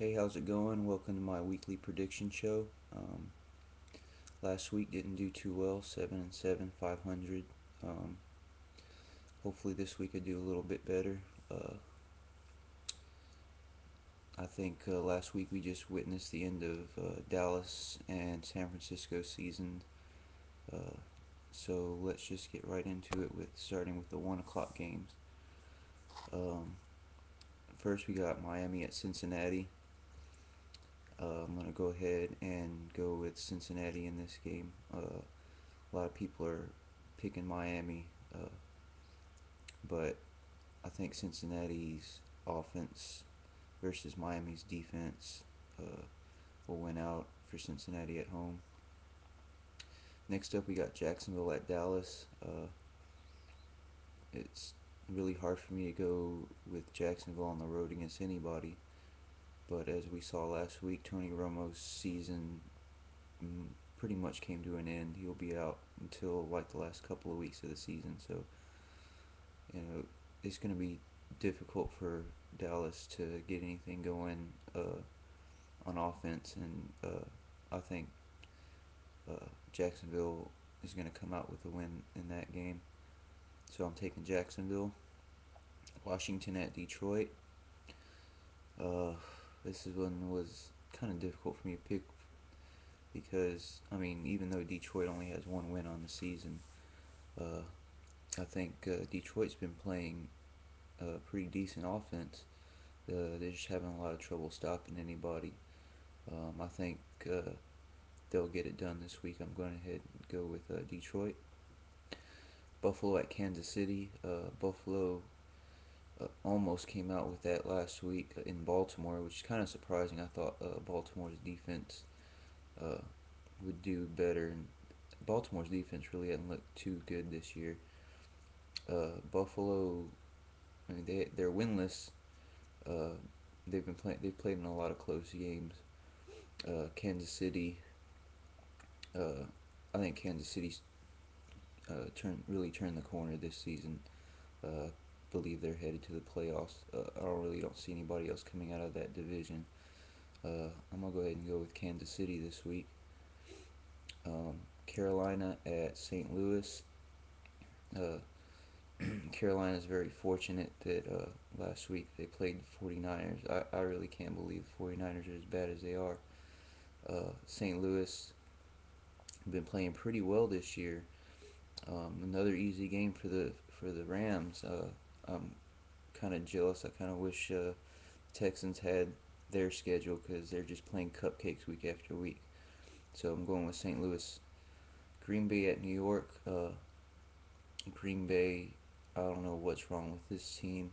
Hey, how's it going? Welcome to my weekly prediction show. Last week didn't do too well, 7-7, 500. Um, Hopefully this week I do a little bit better. Uh, I think last week we just witnessed the end of Dallas and San Francisco season. Uh, so let's just get right into it with starting with the 1 o'clock games. Um, First we got Miami at Cincinnati. I'm gonna go ahead and go with Cincinnati in this game. A lot of people are picking Miami, but I think Cincinnati's offense versus Miami's defense will win out for Cincinnati at home. Next up, we got Jacksonville at Dallas. It's really hard for me to go with Jacksonville on the road against anybody, but as we saw last week, Tony Romo's season pretty much came to an end. He'll be out until like the last couple of weeks of the season, so it's going to be difficult for Dallas to get anything going on offense, and I think Jacksonville is going to come out with a win in that game. So I'm taking Jacksonville. Washington at Detroit. Uh, this is one was kind of difficult for me to pick because even though Detroit only has one win on the season, uh, I think Detroit's been playing a pretty decent offense. They're just having a lot of trouble stopping anybody. I think they'll get it done this week. I'm going ahead and go with Detroit. Buffalo at Kansas City. Buffalo almost came out with that last week in Baltimore, which is kind of surprising. I thought Baltimore's defense uh, would do better, and Baltimore's defense really hasn't looked too good this year. Buffalo, they're winless. Uh, they've played in a lot of close games. Kansas City. I think Kansas City's really turned the corner this season. Believe they're headed to the playoffs. I don't see anybody else coming out of that division. I'm gonna go ahead and go with Kansas City this week. Carolina at St. Louis. Uh, Carolina is very fortunate that last week they played the 49ers. I really can't believe the 49ers are as bad as they are. St. Louis been playing pretty well this year. Another easy game for the Rams. I'm kind of jealous. I kind of wish Texans had their schedule because they're just playing cupcakes week after week. So I'm going with St. Louis. Green Bay at New York. Green Bay. I don't know what's wrong with this team.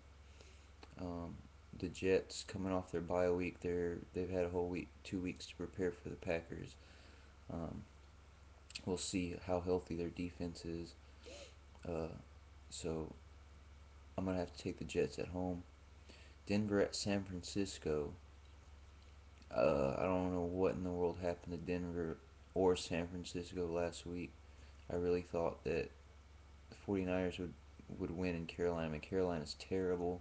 Um, the Jets coming off their bye week. They've had a whole week, 2 weeks to prepare for the Packers. Um, we'll see how healthy their defense is. Uh, so I'm gonna have to take the Jets at home. Denver at San Francisco. I don't know what in the world happened to Denver or San Francisco last week. I really thought that the 49ers would win in Carolina. I mean, Carolina's terrible.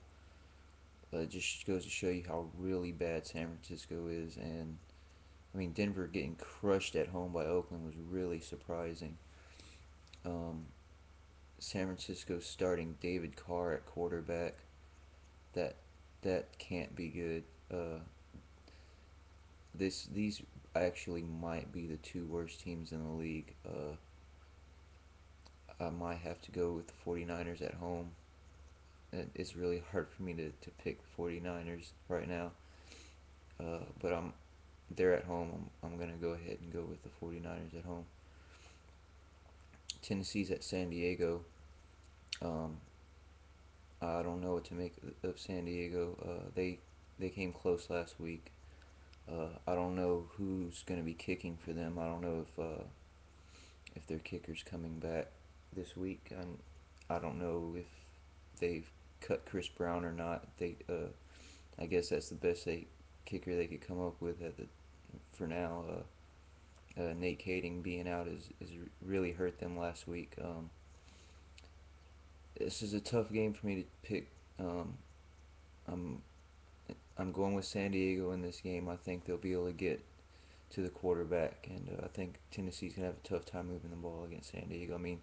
It just goes to show you how really bad San Francisco is. And, Denver getting crushed at home by Oakland was really surprising. Um, San Francisco starting David Carr at quarterback. That that can't be good. These actually might be the two worst teams in the league. I might have to go with the 49ers at home. It's really hard for me to pick the 49ers right now. But they're at home. I'm going to go ahead and go with the 49ers at home. Tennessee's at San Diego. Um, I don't know what to make of San Diego. They came close last week. I don't know who's going to be kicking for them. I don't know if their kicker's coming back this week. I don't know if they've cut Chris Brown or not. I guess that's the best kicker they could come up with for now. Nate Kading being out is really hurt them last week. This is a tough game for me to pick. I'm I'm going with San Diego in this game. I think they'll be able to get to the quarterback, and I think Tennessee's gonna have a tough time moving the ball against San Diego. I mean,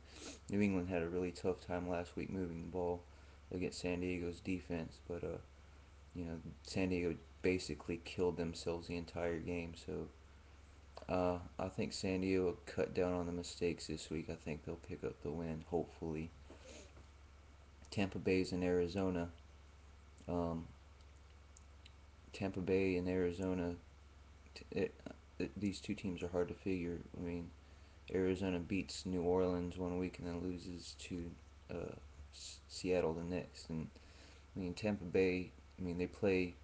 New England had a really tough time last week moving the ball against San Diego's defense, but San Diego basically killed themselves the entire game. So I think San Diego will cut down on the mistakes this week. I think they'll pick up the win, hopefully. Tampa Bay's in Arizona. Um, Tampa Bay and Arizona, these two teams are hard to figure. I mean, Arizona beats New Orleans one week and then loses to uh, Seattle the next. And I mean, Tampa Bay, I mean, they play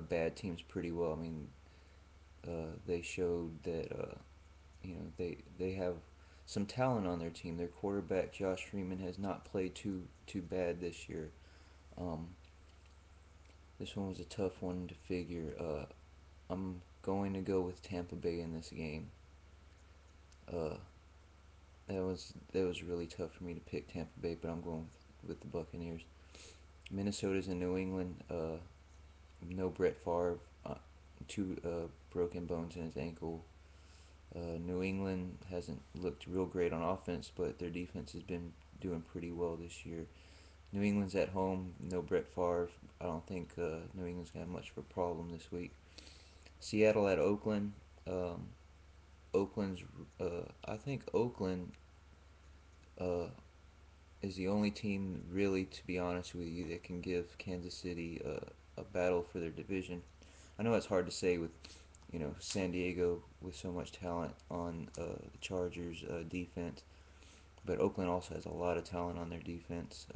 bad teams pretty well. I mean, they showed that they have some talent on their team. Their quarterback Josh Freeman has not played too bad this year. Um, this one was a tough one to figure. I'm going to go with Tampa Bay in this game. Uh, that was really tough for me to pick Tampa Bay, but I'm going with the Buccaneers. Minnesota's in New England. No Brett Favre. Two broken bones in his ankle. New England hasn't looked real great on offense, but their defense has been doing pretty well this year. New England's at home. No Brett Favre. I don't think New England's gonna have much of a problem this week. Seattle at Oakland. Um, Oakland's. I think Oakland uh, is the only team, really, to be honest with you, that can give Kansas City a battle for their division. I know it's hard to say with, San Diego with so much talent on the Chargers' defense, but Oakland also has a lot of talent on their defense.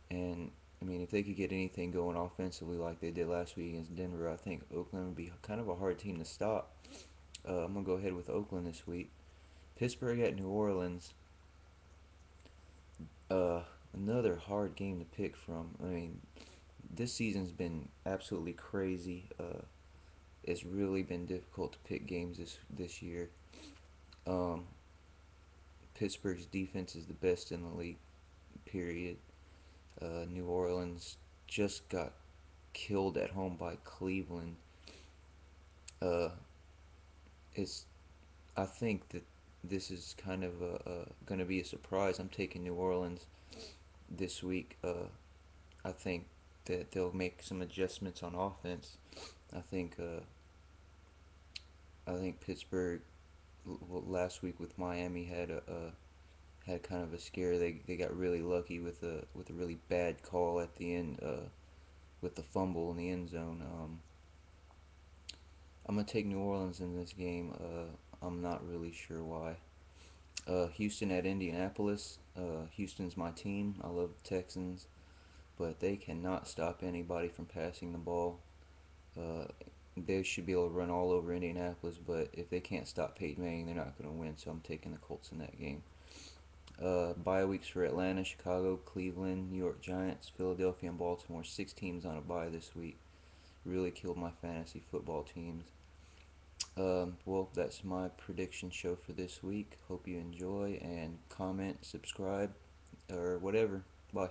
And I mean, if they could get anything going offensively like they did last week against Denver, I think Oakland would be kind of a hard team to stop. I'm gonna go ahead with Oakland this week. Pittsburgh at New Orleans. Uh, Another hard game to pick from. I mean, this season's been absolutely crazy. It's really been difficult to pick games this year. Um, Pittsburgh's defense is the best in the league. Period. New Orleans just got killed at home by Cleveland. Uh, it's I think that this is kind of going to be a surprise. I'm taking New Orleans this week. I think that they'll make some adjustments on offense. I think uh, I think Pittsburgh last week with Miami had kind of a scare. They got really lucky with a really bad call at the end with the fumble in the end zone. I'm gonna take New Orleans in this game. I'm not really sure why. Houston at Indianapolis. Houston's my team. I love the Texans, but they cannot stop anybody from passing the ball. Uh, they should be able to run all over Indianapolis, but if they can't stop Peyton Manning, they're not going to win. So I'm taking the Colts in that game. Bye weeks for Atlanta, Chicago, Cleveland, New York Giants, Philadelphia, and Baltimore. 6 teams on a bye this week. Really killed my fantasy football teams. Well, that's my prediction show for this week. Hope you enjoy and comment, subscribe, or whatever. Bye.